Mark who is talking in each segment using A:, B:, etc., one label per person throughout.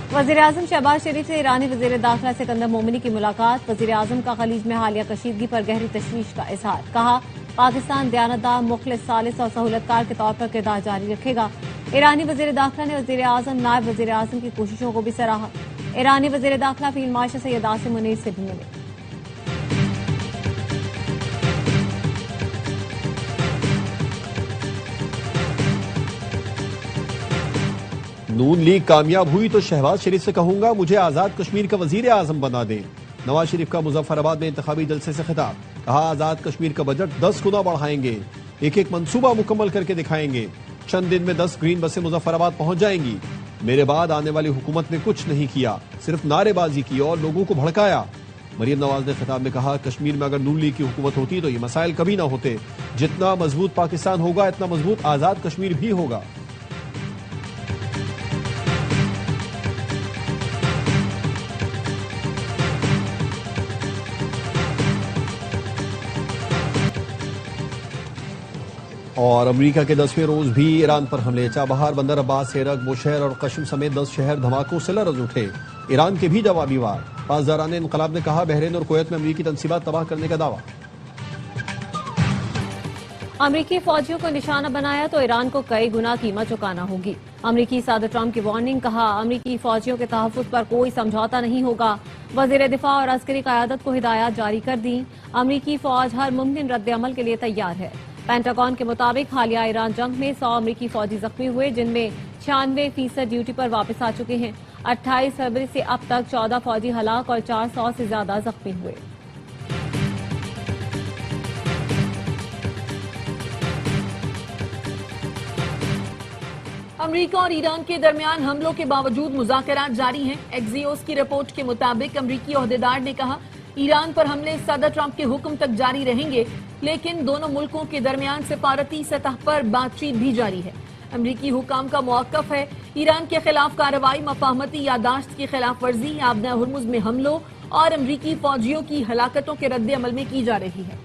A: वज़ीर-ए-आज़म शहबाज शरीफ से ईरानी वज़ीर दाखिला सिकंदर मोमिनी की मुलाकात। वज़ीर-ए-आज़म का खलीज में हालिया कशीदगी पर गहरी तशवीश का इजहार। कहा, पाकिस्तान दयानतदार, मुखलिस, सालिस और सहूलतकार के तौर पर किरदार जारी रखेगा। ईरानी वज़ीर दाखिला ने वज़ीर-ए-आज़म, नायब वज़ीर-ए-आज़म की कोशिशों को भी सराहा। ईरानी वज़ीर दाखिला फील्ड मार्शल सैयद आसिम मुनीर से भी मिले।
B: नून लीग कामयाब हुई तो शहबाज शरीफ से कहूंगा मुझे आजाद कश्मीर का वजीर आजम बना दें। नवाज शरीफ का मुजफ्फराबाद में इंतखाबी जलसे से खिताब। कहा, आजाद कश्मीर का बजट 10 गुना बढ़ाएंगे, एक एक मंसूबा मुकम्मल करके दिखाएंगे। चंद दिन में 10 ग्रीन बसें मुजफ्फराबाद पहुंच जाएंगी। मेरे बाद आने वाली हुकूमत ने कुछ नहीं किया, सिर्फ नारेबाजी की और लोगों को भड़काया। मरियम नवाज ने खिताब में कहा, कश्मीर में अगर नून लीग की हुकूमत होती तो ये मसाइल कभी ना होते। जितना मजबूत पाकिस्तान होगा इतना मजबूत आजाद कश्मीर भी होगा। और अमेरिका के 10वें रोज भी ईरान पर हमले। चाबहार, बंदर अब्बास, हेरत, बुशहर और कश्म समेत 10 शहर धमाकों से लरज उठे। ईरान के भी जवाबी वार। पासदारान इनकलाब ने कहा, बहरीन और कुवैत में अमेरिकी तनसीबात तबाह करने का दावा।
A: अमेरिकी फौजियों को निशाना बनाया तो ईरान को कई गुना कीमत चुकाना होगी। अमेरिकी सदर ट्रंप की वार्निंग। कहा, अमेरिकी फौजियों के तहफ्फुज़ पर कोई समझौता नहीं होगा। वज़ीर दिफा और अस्करी क़यादत को हिदायत जारी कर दी। अमेरिकी फौज हर मुमकिन रद्द अमल के लिए तैयार है। पेंटागन के मुताबिक हालिया ईरान जंग में 100 अमेरिकी फौजी जख्मी हुए, जिनमें 96% ड्यूटी पर वापस आ चुके हैं। 28 फरवरी से अब तक 14 फौजी हलाक और 400 से ज्यादा जख्मी हुए।
C: अमेरिका और ईरान के दरमियान हमलों के बावजूद मुज़ाकरात जारी हैं। एक्सियोस की रिपोर्ट के मुताबिक अमेरिकी ओहदेदार ने कहा, ईरान पर हमले सदर ट्रंप के हुक्म तक जारी रहेंगे, लेकिन दोनों मुल्कों के दरमियान सिफारती सतह पर बातचीत भी जारी है। अमरीकी हुकाम का मौक़िफ़ है, ईरान के खिलाफ कार्रवाई, मफाहमती यादाश्त की खिलाफ वर्जी, आबना हुर्मुज़ में हमलों और अमरीकी फौजियों की हलाकतों के रद्द अमल में की जा रही है।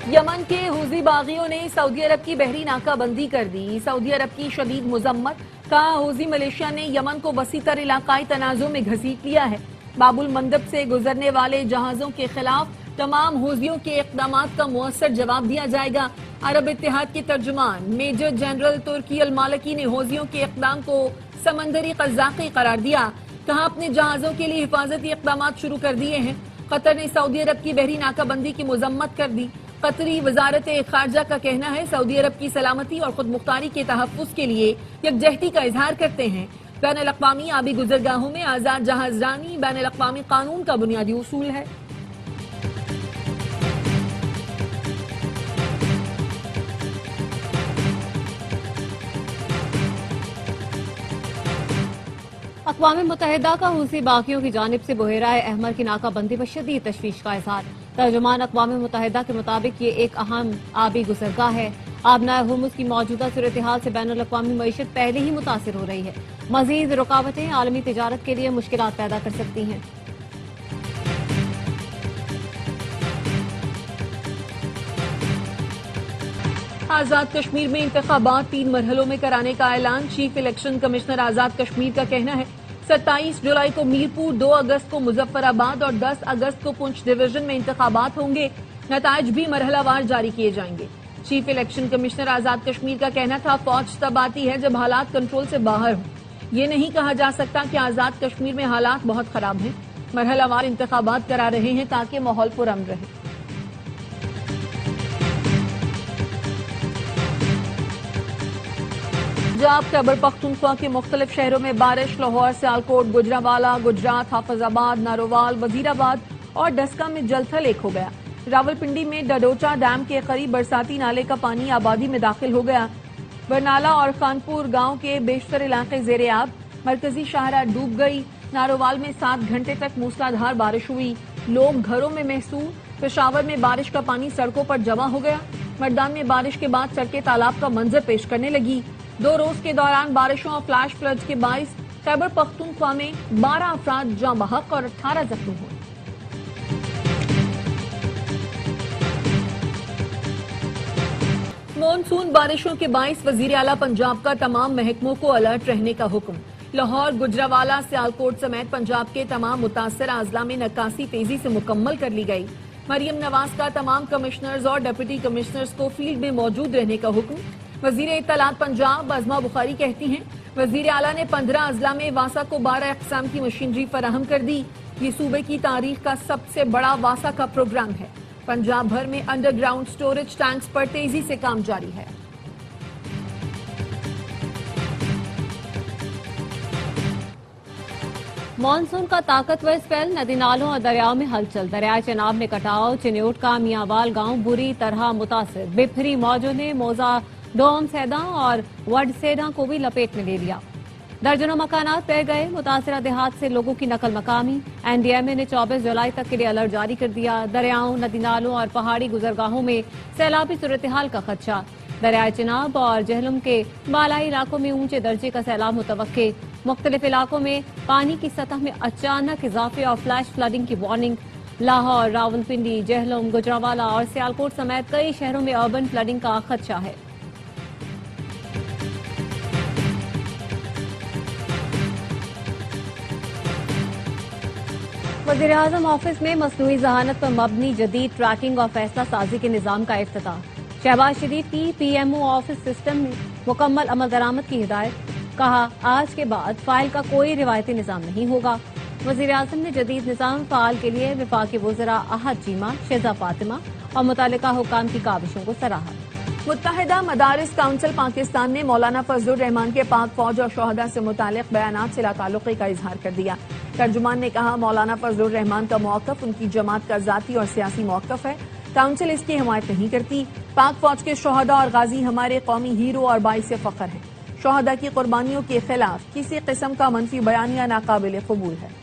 C: यमन के हूजी बागियों ने सऊदी अरब की बहरी नाकाबंदी कर दी। सऊदी अरब की शदीद मुजम्मत। कहा, हूजी मलेशिया ने यमन को वसीतर इलाकाई तनाज़ुर में घसीट लिया है। बाबुल मंदब से गुजरने वाले जहाजों के खिलाफ तमाम हूजियों के इक़दामात का मुअस्सर जवाब दिया जाएगा। अरब इत्तेहाद के तर्जुमान मेजर जनरल तुर्की अल मालिकी ने हूजियों के इक़दाम को समंदरी क़ज़ाक़ी करार दिया। कहा, अपने जहाजों के लिए हिफाजती इक़दामात शुरू कर दिए हैं। कतर ने सऊदी अरब की बहरी नाकाबंदी की मजम्मत कर दी। कतरी वजारत खारजा का कहना है, सऊदी अरब की सलामती और खुद मुख्तारी के तहफ़्फ़ुज़ के लिए यकजहती का इजहार करते हैं। बैन अल-अक़वामी आबी गुज़रगाहों में आज़ाद जहाज़रानी बैन अल-अक़वामी कानून का बुनियादी उसूल है।
A: अक़वाम मुत्तहिदा का हूसी बागियों की जानिब से बुहेराए अहमर की नाकाबंदी पर शदीद तशवीश का इज़हार। तर्जुमान अक़वाम मुत्तहिदा के मुताबिक ये एक अहम आबी गुज़रगाह है। आबना हुर्मुज़ की मौजूदा सूरत हाल से बैन अल-अक़वामी मईशत पहले ही मुतासिर हो रही है। मज़ीद रुकावटें आलमी तिजारत के लिए मुश्किलात पैदा कर सकती हैं।
C: आजाद कश्मीर में इंतखाबात 3 मरहलों में कराने का ऐलान। चीफ इलेक्शन कमिश्नर आजाद कश्मीर का कहना है, 27 जुलाई को मीरपुर, 2 अगस्त को मुजफ्फराबाद और 10 अगस्त को पुंछ डिवीजन में इंतखाबात होंगे। नताइज भी मरहलावार जारी किए जाएंगे। चीफ इलेक्शन कमिश्नर आजाद कश्मीर का कहना था, फौज तब आती है जब हालात कंट्रोल से बाहर हो। ये नहीं कहा जा सकता कि आजाद कश्मीर में हालात बहुत खराब हैं। मरहलावार इंतखाबात करा रहे हैं ताकि माहौल पुरअमन रहे। पंजाब, खैबर पख्तूनख्वा के मुख्तलिफ शहरों में बारिश। लाहौर, सियालकोट, गुजरांवाला, गुजरात, हाफिजाबाद, नारोवाल, वजीराबाद और डस्का में जलथल एक हो गया। रावलपिंडी में डडोचा डैम के करीब बरसाती नाले का पानी आबादी में दाखिल हो गया। बरनाला और खानपुर गांव के बेशतर इलाके जेरे आब। मरकजी शाहरा डूब गई। नारोवाल में 7 घंटे तक मूसलाधार बारिश हुई। लोग घरों में महसूस। पेशावर में बारिश का पानी सड़कों पर जमा हो गया। मर्दान में बारिश के बाद सड़कें तालाब का मंजर पेश करने लगी। 2 रोज के दौरान बारिशों और फ्लैश फ्लड्स के बाइस खैबर पख्तूनख्वा में 12 अफराद जाँ बहक और 18 जख्मी हुए। मॉनसून बारिशों के बाइस वजीर आला पंजाब का तमाम महकमों को अलर्ट रहने का हुक्म। लाहौर, गुजरावाला, सियालकोट समेत पंजाब के तमाम मुतासर अजला में नक्कासी तेजी से मुकम्मल कर ली गई। मरियम नवाज का तमाम कमिश्नर्स और डिप्टी कमिश्नर्स को फील्ड में मौजूद रहने का हुक्म। वजीर इत्तलात पंजाब अज़मा बुखारी कहती हैं, वजीर आला ने 15 अजला में वासा को 12 अक़साम की मशीनरी फराहम कर दी। ये सूबे की तारीख का सबसे बड़ा वासा का प्रोग्राम है। पंजाब भर में अंडरग्राउंड स्टोरेज टैंक्स पर तेजी से काम जारी है।
A: मानसून का ताकतवर स्पेल, नदी नालों और दरियाओं में हलचल। दरियाए चनाब में कटाव, चिन्योट का मियांवाल गांव बुरी तरह मुतासिर। बिफरी मौजों ने मोजा, डोम सेदा और वडसेदा को भी लपेट में ले लिया। दर्जनों मकानात बह गए। मुतासरा देहात से लोगों की नकल मकामी। एनडीएमए ने 24 जुलाई तक के लिए अलर्ट जारी कर दिया। दरियाओं, नदी नालों और पहाड़ी गुजरगाहों में सैलाबी सूरत-ए-हाल का खदशा। दरियाए चिनाब और जहलुम के बालाई इलाकों में ऊंचे दर्जे का सैलाब मुतवक्के। मुख्तलिफ इलाकों में पानी की सतह में अचानक इजाफे और फ्लैश फ्लडिंग की वार्निंग। लाहौर, रावलपिंडी, जहलुम, गुजरावाला और सियालकोट समेत कई शहरों में अर्बन फ्लडिंग का खदशा है। वज़ीर-ए-आज़म ऑफिस में मसनूई ज़हानत पर मबनी जदीद ट्रैकिंग और फैसला साजी के निज़ाम का इफ्तिताह। शहबाज शरीफ की पीएमओ ऑफिस सिस्टम में मुकम्मल अमल दरामद की हिदायत। कहा, आज के बाद फाइल का कोई रिवायती निज़ाम नहीं होगा। वज़ीर-ए-आज़म ने जदीद निज़ाम फ़ाल के लिए वफाकी वज़रा अहद चीमा, शहज़ा फातिमा और मुतल्लिका हुक्काम की काविशों को सराहा।
C: मुत्तहिदा मदारिस काउंसिल पाकिस्तान ने मौलाना फजलुर रहमान के पाक फौज और शोहदा से मुतालिक बयानात से लाताल्लुक़ी का इजहार कर दिया। तर्जुमान ने कहा, मौलाना फजलुर रहमान का मौक़िफ़ उनकी जमात का ज़ाती और सियासी मौक़िफ़ है। काउंसिल इसकी हिमायत नहीं करती। पाक फौज के शोहदा और गाजी हमारे कौमी हीरो और बाइस फ़ख्र हैं। शोहदा की कुर्बानियों के खिलाफ किसी किस्म का मनफी बयानिया नाकाबिल कबूल है।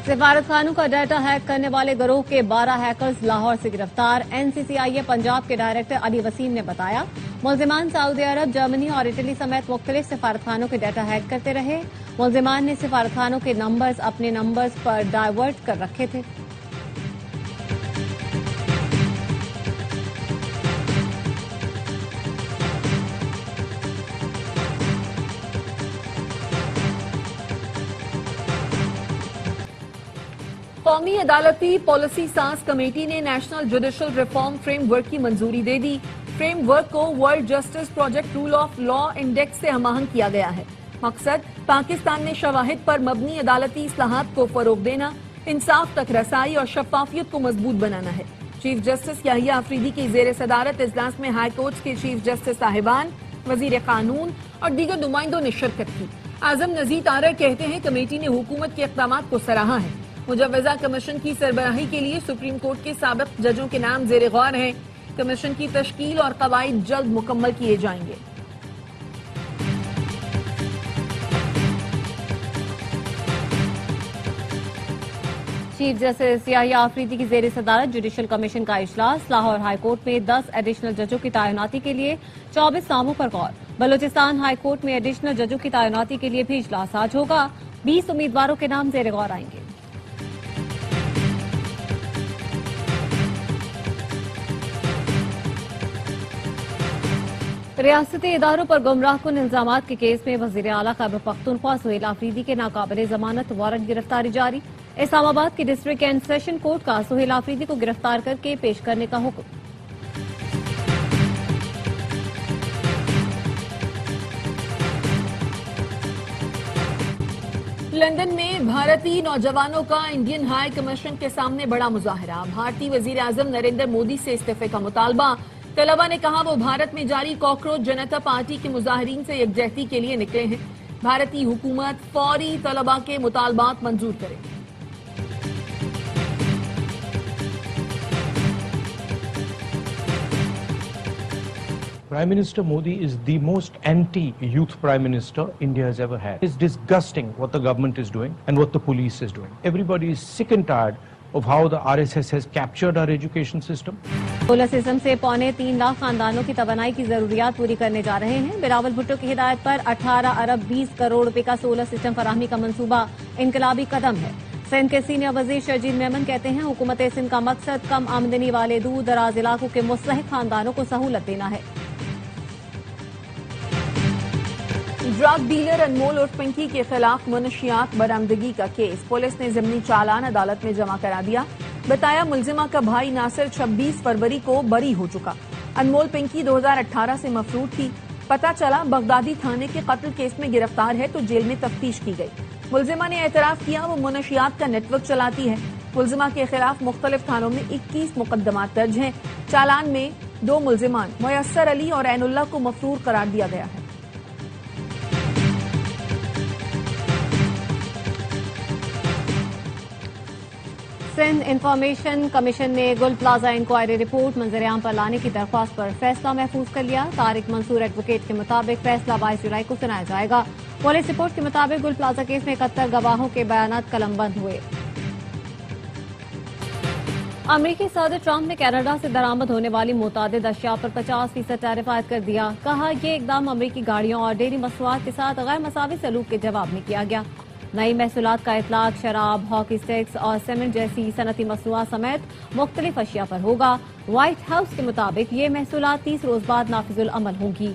A: सिफारत खानों का डाटा हैक करने वाले गिरोह के 12 हैकर्स लाहौर से गिरफ्तार। एनसीसीआईए पंजाब के डायरेक्टर अली वसीम ने बताया, मुल्जिमान सऊदी अरब, जर्मनी और इटली समेत मुख्तलिफ सिफारतखानों के डाटा हैक करते रहे। मुल्जिमान ने सिफारतखानों के नंबर्स अपने नंबर्स पर डाइवर्ट कर रखे थे।
C: कौमी अदालती पॉलिसी साज कमेटी ने नेशनल जुडिशल रिफॉर्म फ्रेमवर्क की मंजूरी दे दी। फ्रेमवर्क को world justice project rule of law index से हमआहंग किया गया है। मकसद पाकिस्तान में शवाहिद पर मबनी अदालती इस्लाहात को फरोग देना, इंसाफ तक रसाई और शफाफियत को मजबूत बनाना है। चीफ जस्टिस याहिया अफरीदी की जेर सदारत इजलास में हाई कोर्ट के चीफ जस्टिस साहिबान, वजीर कानून और दीगर नुमाइंदों ने शिरकत की। आजम नजीर तारर कहते हैं, कमेटी ने हुकूमत के इक़दामात को सराहा है। मुजव्वजा कमीशन की सरबराही के लिए सुप्रीम कोर्ट के साबिक जजों के नाम ज़ेर गौर हैं। कमीशन की तश्कील और कवायद जल्द मुकम्मल किए जाएंगे।
A: चीफ जस्टिस याहिया अफरीदी की जेर सदारत जुडिशल कमीशन का इजलास। लाहौर हाई कोर्ट में 10 एडिशनल जजों की तैनाती के लिए 24 नामों पर गौर। बलूचिस्तान हाई कोर्ट में एडिशनल जजों की तैनाती के लिए भी इजलास आज होगा। 20 उम्मीदवारों के नाम ज़ेर गौर आएंगे। रियासती इदारों पर गुमराह कुन इल्जामात के केस में वजीर आला खैबर पख्तूनख्वा सुहेल आफरीदी के नाकाबिले जमानत वारंट गिरफ्तारी जारी। इस्लामाबाद की डिस्ट्रिक्ट एंड सेशन कोर्ट का सुहेल आफरीदी को गिरफ्तार करके पेश करने का हुक्म।
C: लंदन में भारतीय नौजवानों का इंडियन हाई कमीशन के सामने बड़ा मुजाहरा। भारतीय वजीर आजम नरेंद्र मोदी से इस्तीफे का मुतालबा। तलबा ने कहा, वो भारत में जारी कॉकरोच जनता पार्टी के मुजाहिरीन से यकजहती के लिए निकले हैं। भारतीय हुकूमत फौरी तलबा के मुतालबात मंजूर करे।
D: Prime Minister Modi is the most anti-youth Prime Minister India has ever had. It's disgusting what the government is doing and what the police is doing. Everybody is sick and tired of how the RSS has captured our education system.
A: Solar system से 3.25 लाख खानदानों की तवानाई की जरूरियात पूरी करने जा रहे हैं। बिलावल भुट्टो की हिदायत पर 18 अरब 20 करोड़ रुपए का सोलर सिस्टम फराहमी का मंसूबा इनकलाबी कदम है। सिंध के सीनियर वजीर शर्जील मेमन कहते हैं हुकूमत सिंध का मकसद कम आमदनी वाले दूर दराज इलाकों के मुस्तहिक खानदानों को सहूलत देना है।
C: ड्रग डीलर अनमोल उर्फ पिंकी के खिलाफ मुनशियात बरामदगी का केस पुलिस ने ज़िमनी चालान अदालत में जमा करा दिया। बताया मुलजिमा का भाई नासिर 26 फरवरी को बरी हो चुका। अनमोल पिंकी 2018 से मफरूद थी। पता चला बगदादी थाने के कत्ल केस में गिरफ्तार है तो जेल में तफ्तीश की गई। मुलजिमा ने एतराफ किया वो मुनशियात का नेटवर्क चलाती है। मुलजिमा के खिलाफ मुख्तलिफ थानों में 21 मुकदमात दर्ज हैं। चालान में 2 मुलजिमान मुयस्सर अली और ऐनुल्लाह को मफरूर करार दिया गया है।
A: सिंध इंफॉर्मेशन कमीशन ने गुल प्लाजा इंक्वायरी रिपोर्ट मंजर-ए-आम पर लाने की दरख्वास्त पर फैसला महफूज कर लिया। तारिक मंसूर एडवोकेट के मुताबिक फैसला 22 जुलाई को सुनाया जाएगा। पुलिस रिपोर्ट के मुताबिक गुल प्लाजा केस में 71 गवाहों के बयानात कलमबंद हुए। अमरीकी सदर ट्रंप ने कनाडा से दरामद होने वाली मुतादिद अशिया पर 50% टैरिफ आयद कर दिया। कहा यह इकदाम अमरीकी गाड़ियों और डेयरी मसनूआत के साथ गैर मसावी सलूक के जवाब में किया गया। नई महसूलात का इतलाक शराब, हॉकी स्टिक्स और सीमेंट जैसी सनती मसनूआत समेत मुख्तलिफ अशिया पर होगा। व्हाइट हाउस के मुताबिक ये महसूलात 30 रोज बाद नाफिजुल अमल होंगी।